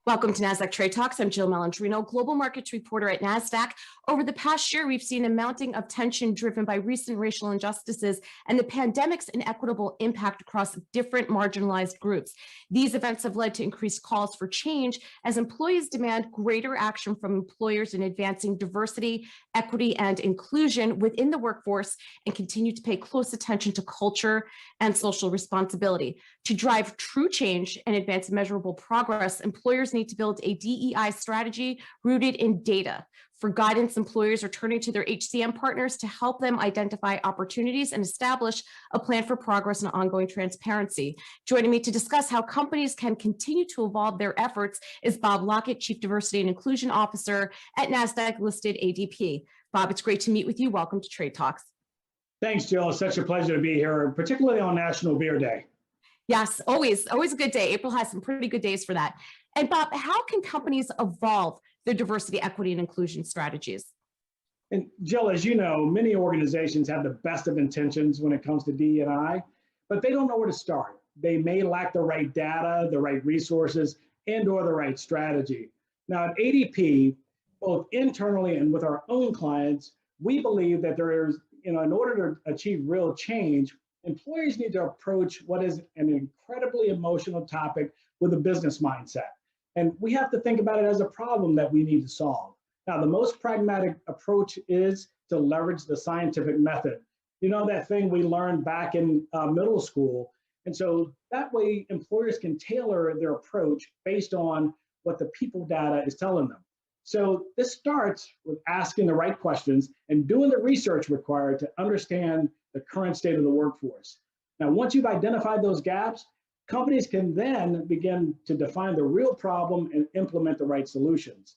Welcome to Nasdaq Trade Talks. I'm Jill Malandrino, global markets reporter at Nasdaq. Over the past year, we've seen a mounting of tension driven by recent racial injustices and the pandemic's inequitable impact across different marginalized groups. These events have led to increased calls for change as employees demand greater action from employers in advancing diversity, equity, and inclusion within the workforce, and continue to pay close attention to culture and social responsibility. To drive true change and advance measurable progress, employers need to build a DEI strategy rooted in data. For guidance, employers are turning to their HCM partners to help them identify opportunities and establish a plan for progress and ongoing transparency. Joining me to discuss how companies can continue to evolve their efforts is Bob Lockett, Chief Diversity and Inclusion Officer at Nasdaq-listed ADP. Bob, it's great to meet with you. Welcome to Trade Talks. Thanks, Jill. It's such a pleasure to be here, particularly on National Beer Day. Yes, always a good day. April has some pretty good days for that. And Bob, how can companies evolve their diversity, equity, and inclusion strategies? And Jill, as you know, many organizations have the best of intentions when it comes to DE&I, but they don't know where to start. They may lack the right data, the right resources, and/or the right strategy. Now at ADP, both internally and with our own clients, we believe that there is, in order to achieve real change, employers need to approach what is an incredibly emotional topic with a business mindset. And we have to think about it as a problem that we need to solve. Now, the most pragmatic approach is to leverage the scientific method. You know, that thing we learned back in middle school. And so that way employers can tailor their approach based on what the people data is telling them. So this starts with asking the right questions and doing the research required to understand the current state of the workforce. Now, once you've identified those gaps, companies can then begin to define the real problem and implement the right solutions.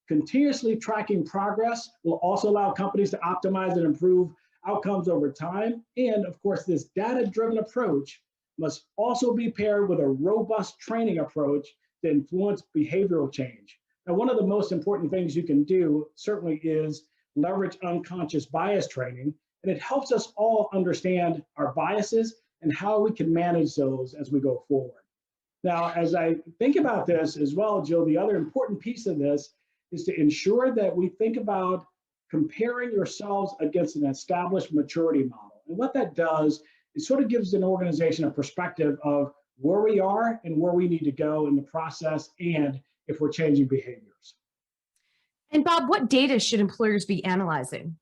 Continuously tracking progress will also allow companies to optimize and improve outcomes over time. And of course, this data-driven approach must also be paired with a robust training approach to influence behavioral change. Now, one of the most important things you can do certainly is leverage unconscious bias training, and it helps us all understand our biases and how we can manage those as we go forward. Now, as I think about this as well, Jill, the other important piece of this is to ensure that we think about comparing yourselves against an established maturity model. And what that does is sort of gives an organization a perspective of where we are and where we need to go in the process and if we're changing behaviors. And Bob, what data should employers be analyzing?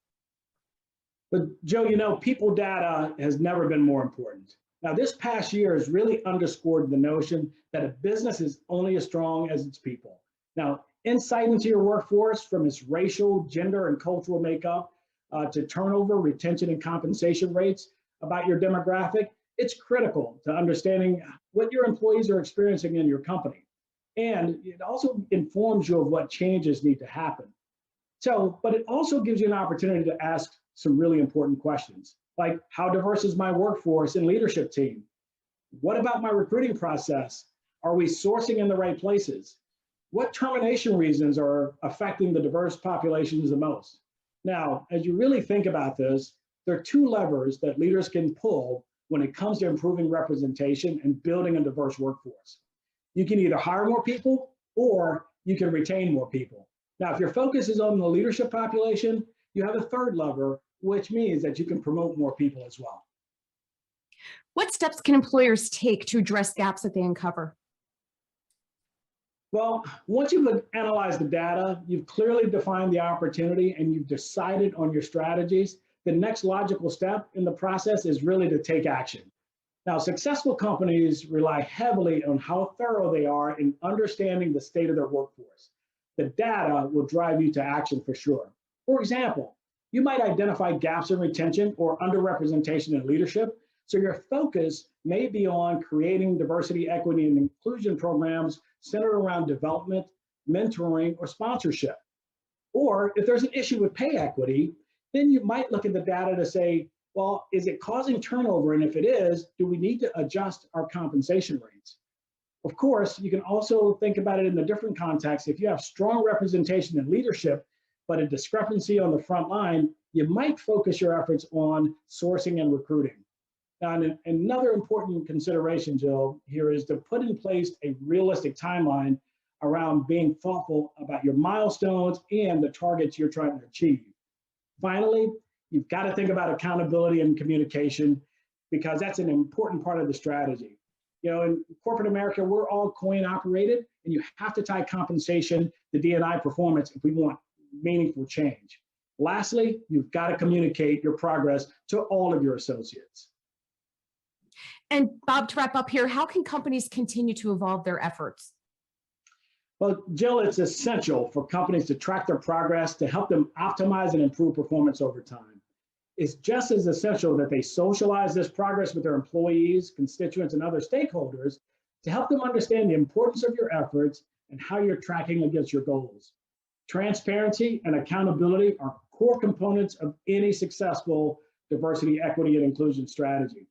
But Joe, you know, people data has never been more important. Now, this past year has really underscored the notion that a business is only as strong as its people. Now, insight into your workforce, from its racial, gender, and cultural makeup to turnover, retention, and compensation rates, about your demographic, it's critical to understanding what your employees are experiencing in your company. And it also informs you of what changes need to happen. So, but it also gives you an opportunity to ask some really important questions, like how diverse is my workforce and leadership team? What about my recruiting process? Are we sourcing in the right places? What termination reasons are affecting the diverse populations the most? Now, as you really think about this, there are two levers that leaders can pull when it comes to improving representation and building a diverse workforce. You can either hire more people or you can retain more people. Now, if your focus is on the leadership population, you have a third lever, which means that you can promote more people as well. What steps can employers take to address gaps that they uncover? Well, once you've analyzed the data, you've clearly defined the opportunity and you've decided on your strategies, the next logical step in the process is really to take action. Now, successful companies rely heavily on how thorough they are in understanding the state of their workforce. The data will drive you to action for sure. For example, you might identify gaps in retention or underrepresentation in leadership, so your focus may be on creating diversity, equity, and inclusion programs centered around development, mentoring, or sponsorship. Or if there's an issue with pay equity, then you might look at the data to say, well, is it causing turnover? And if it is, do we need to adjust our compensation rates? Of course, you can also think about it in a different context. If you have strong representation in leadership, but a discrepancy on the front line, you might focus your efforts on sourcing and recruiting. Now, another important consideration, Jill, here is to put in place a realistic timeline around being thoughtful about your milestones and the targets you're trying to achieve. Finally, you've got to think about accountability and communication because that's an important part of the strategy. You know, in corporate America, we're all coin operated, and you have to tie compensation to D&I performance if we want meaningful change. Lastly, you've got to communicate your progress to all of your associates. And Bob, to wrap up here, how can companies continue to evolve their efforts? Well, Jill, it's essential for companies to track their progress to help them optimize and improve performance over time. It's just as essential that they socialize this progress with their employees, constituents, and other stakeholders to help them understand the importance of your efforts and how you're tracking against your goals. Transparency and accountability are core components of any successful diversity, equity, and inclusion strategy.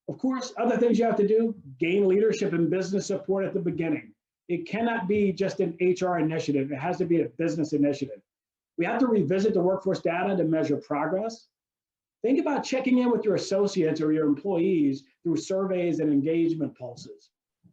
Of course, other things you have to do, gain leadership and business support at the beginning. It cannot be just an HR initiative. It has to be a business initiative. We have to revisit the workforce data to measure progress. Think about checking in with your associates or your employees through surveys and engagement pulses.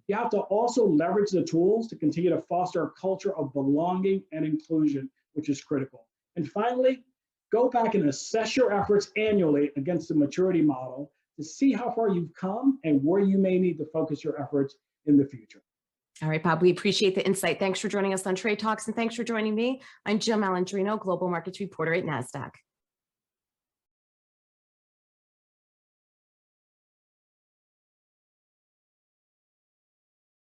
You have to also leverage the tools to continue to foster a culture of belonging and inclusion, which is critical. And finally, go back and assess your efforts annually against the maturity model to see how far you've come and where you may need to focus your efforts in the future. All right, Bob, we appreciate the insight. Thanks for joining us on Trade Talks, and thanks for joining me. I'm Jill Malandrino, Global Markets Reporter at Nasdaq.